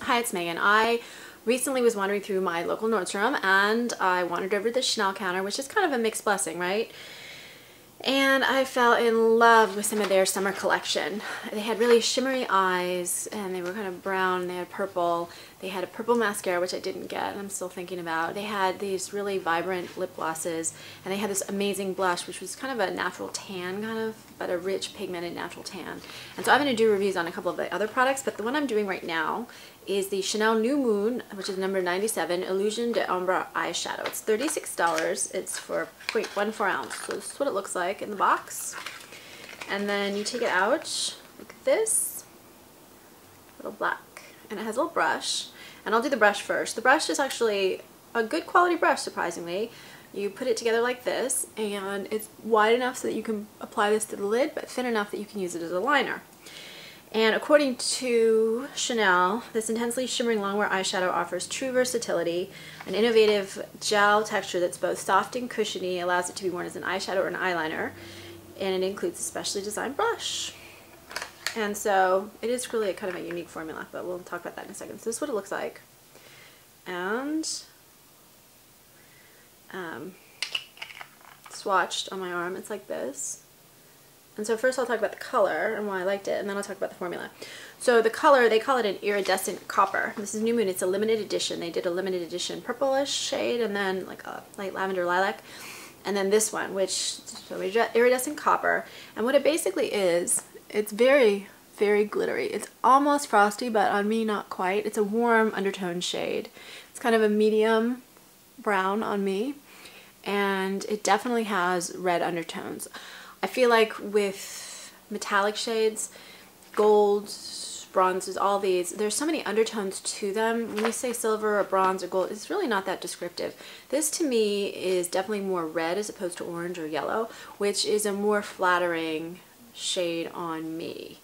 Hi, it's Megan. I recently was wandering through my local Nordstrom and I wandered over to the Chanel counter, which is kind of a mixed blessing, right? And I fell in love with some of their summer collection. They had really shimmery eyes and they were kind of brown. They had purple. They had a purple mascara, which I didn't get and I'm still thinking about. They had these really vibrant lip glosses and they had this amazing blush, which was kind of a natural tan but a rich pigmented natural tan. And so I'm going to do reviews on a couple of the other products, but the one I'm doing right now is the Chanel New Moon, which is number 97, Illusion d'Ombre eyeshadow. It's $36. It's for 0.14 ounce. So this is what it looks like in the box. And then you take it out, look at this, little black, and it has a little brush. And I'll do the brush first. The brush is actually a good quality brush, surprisingly. You put it together like this, and it's wide enough so that you can apply this to the lid, but thin enough that you can use it as a liner. And according to Chanel, this intensely shimmering longwear eyeshadow offers true versatility, an innovative gel texture that's both soft and cushiony, allows it to be worn as an eyeshadow or an eyeliner, and it includes a specially designed brush. And so it is really a kind of a unique formula, but we'll talk about that in a second. So this is what it looks like. And swatched on my arm, it's like this. And so first I'll talk about the color and why I liked it, and then I'll talk about the formula. So the color, they call it an iridescent copper. This is New Moon. It's a limited edition. They did a limited edition purplish shade and then like a light lavender lilac. And then this one, which so iridescent copper. And what it basically is, it's very, very glittery. It's almost frosty, but on me not quite. It's a warm undertone shade. It's kind of a medium brown on me. And it definitely has red undertones. I feel like with metallic shades, golds, bronzes, all these, there's so many undertones to them. When you say silver or bronze or gold, it's really not that descriptive. This to me is definitely more red as opposed to orange or yellow, which is a more flattering shade on me.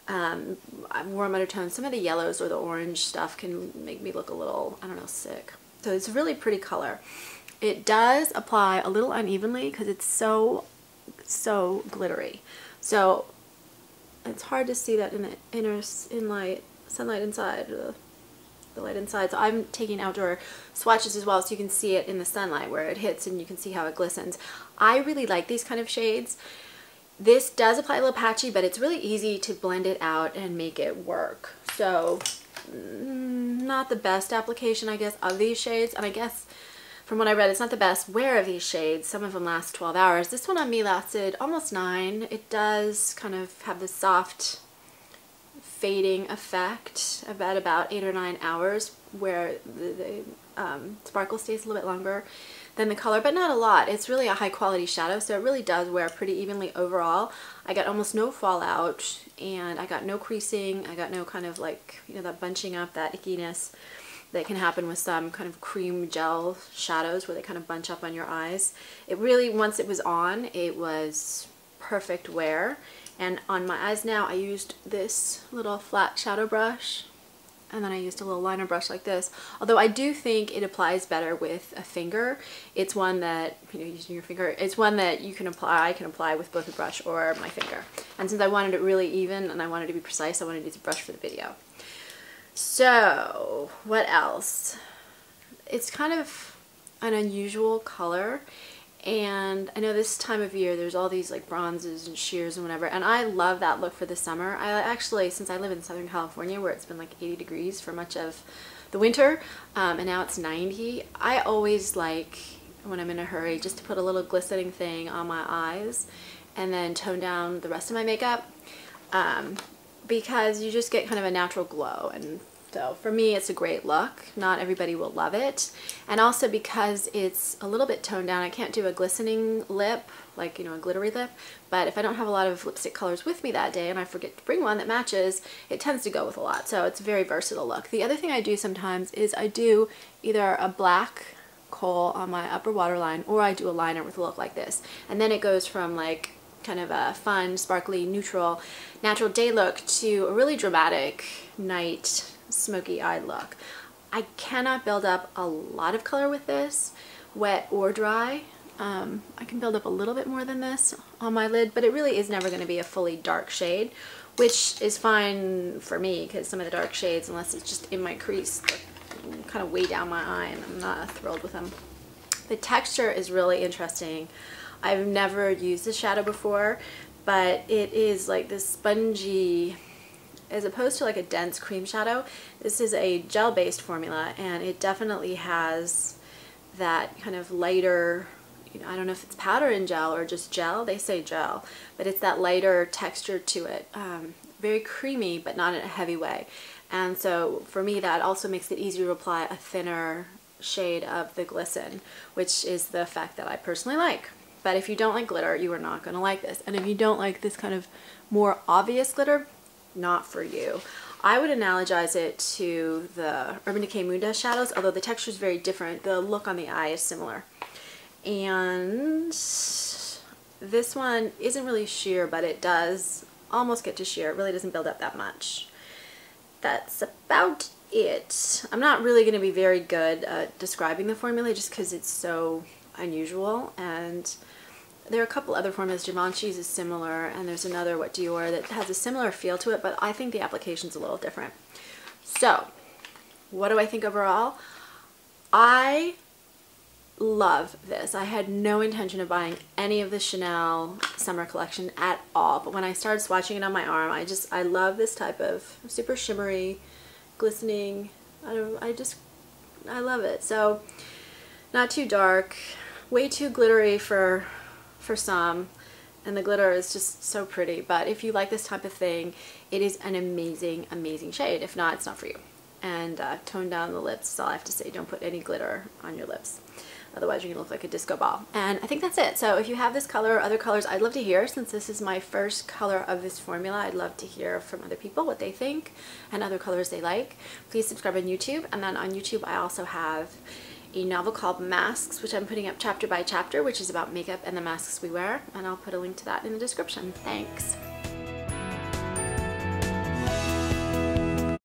Warm undertones, some of the yellows or the orange stuff can make me look a little, I don't know, sick. So it's a really pretty color. It does apply a little unevenly because it's so glittery. So it's hard to see that in the sunlight inside, the light inside. So I'm taking outdoor swatches as well so you can see it in the sunlight where it hits and you can see how it glistens. I really like these kind of shades. This does apply a little patchy, but it's really easy to blend it out and make it work. So not the best application, I guess, of these shades, and I guess from what I read, it's not the best wear of these shades. Some of them last 12 hours. This one on me lasted almost 9. It does kind of have this soft fading effect about 8 or 9 hours where the sparkle stays a little bit longer than the color, but not a lot. It's really a high quality shadow, so it really does wear pretty evenly overall. I got almost no fallout, and I got no creasing. I got no kind of like, you know, that bunching up, that ickiness that can happen with some kind of cream gel shadows where they kind of bunch up on your eyes. It really, once it was on, it was perfect wear. And on my eyes now, I used this little flat shadow brush, and then I used a little liner brush like this. Although I do think it applies better with a finger. It's one that, you know, using your finger, it's one that you can apply, I can apply with both a brush or my finger. And since I wanted it really even and I wanted to be precise, I wanted to use a brush for the video. So, what else? It's kind of an unusual color, and I know this time of year there's all these like bronzes and sheers and whatever, and I love that look for the summer. I actually, since I live in Southern California where it's been like 80 degrees for much of the winter, and now it's 90, I always like, when I'm in a hurry, just to put a little glistening thing on my eyes and then tone down the rest of my makeup. Because you just get kind of a natural glow, and so for me it's a great look. Not everybody will love it, and also because it's a little bit toned down, I can't do a glistening lip, like, you know, a glittery lip, but if I don't have a lot of lipstick colors with me that day and I forget to bring one that matches, it tends to go with a lot, so it's a very versatile look. The other thing I do sometimes is I do either a black kohl on my upper waterline, or I do a liner with a look like this, and then it goes from like kind of a fun, sparkly, neutral, natural day look to a really dramatic night, smoky-eyed look. I cannot build up a lot of color with this, wet or dry. I can build up a little bit more than this on my lid, but it really is never going to be a fully dark shade, which is fine for me because some of the dark shades, unless it's just in my crease, kind of weigh down my eye and I'm not thrilled with them. The texture is really interesting. I've never used this shadow before, but it is like this spongy, as opposed to like a dense cream shadow. This is a gel-based formula, and it definitely has that kind of lighter, you know, I don't know if it's powder and gel or just gel. They say gel, but it's that lighter texture to it. Very creamy, but not in a heavy way. And so for me, that also makes it easier to apply a thinner shade of the glisten, which is the effect that I personally like. But if you don't like glitter, you are not going to like this. And if you don't like this kind of more obvious glitter, not for you. I would analogize it to the Urban Decay Moon Dust shadows, although the texture is very different. The look on the eye is similar. And this one isn't really sheer, but it does almost get to sheer. It really doesn't build up that much. That's about it. I'm not really going to be very good at describing the formula just because it's so unusual, and there are a couple other formulas. Givenchy's is similar, and there's another, Dior, that has a similar feel to it, but I think the application's a little different. So, what do I think overall? I love this. I had no intention of buying any of the Chanel summer collection at all, but when I started swatching it on my arm, I love this type of super shimmery, glistening, I love it. So, not too dark, way too glittery for some, and the glitter is just so pretty. But if you like this type of thing, it is an amazing, amazing shade. If not, it's not for you. And tone down the lips is all I have to say. Don't put any glitter on your lips. Otherwise, you're going to look like a disco ball. And I think that's it. So if you have this color or other colors, I'd love to hear. Since this is my first color of this formula, I'd love to hear from other people what they think and other colors they like. Please subscribe on YouTube. And then on YouTube, I also have a novel called Masks, which I'm putting up chapter by chapter, which is about makeup and the masks we wear. And I'll put a link to that in the description. Thanks.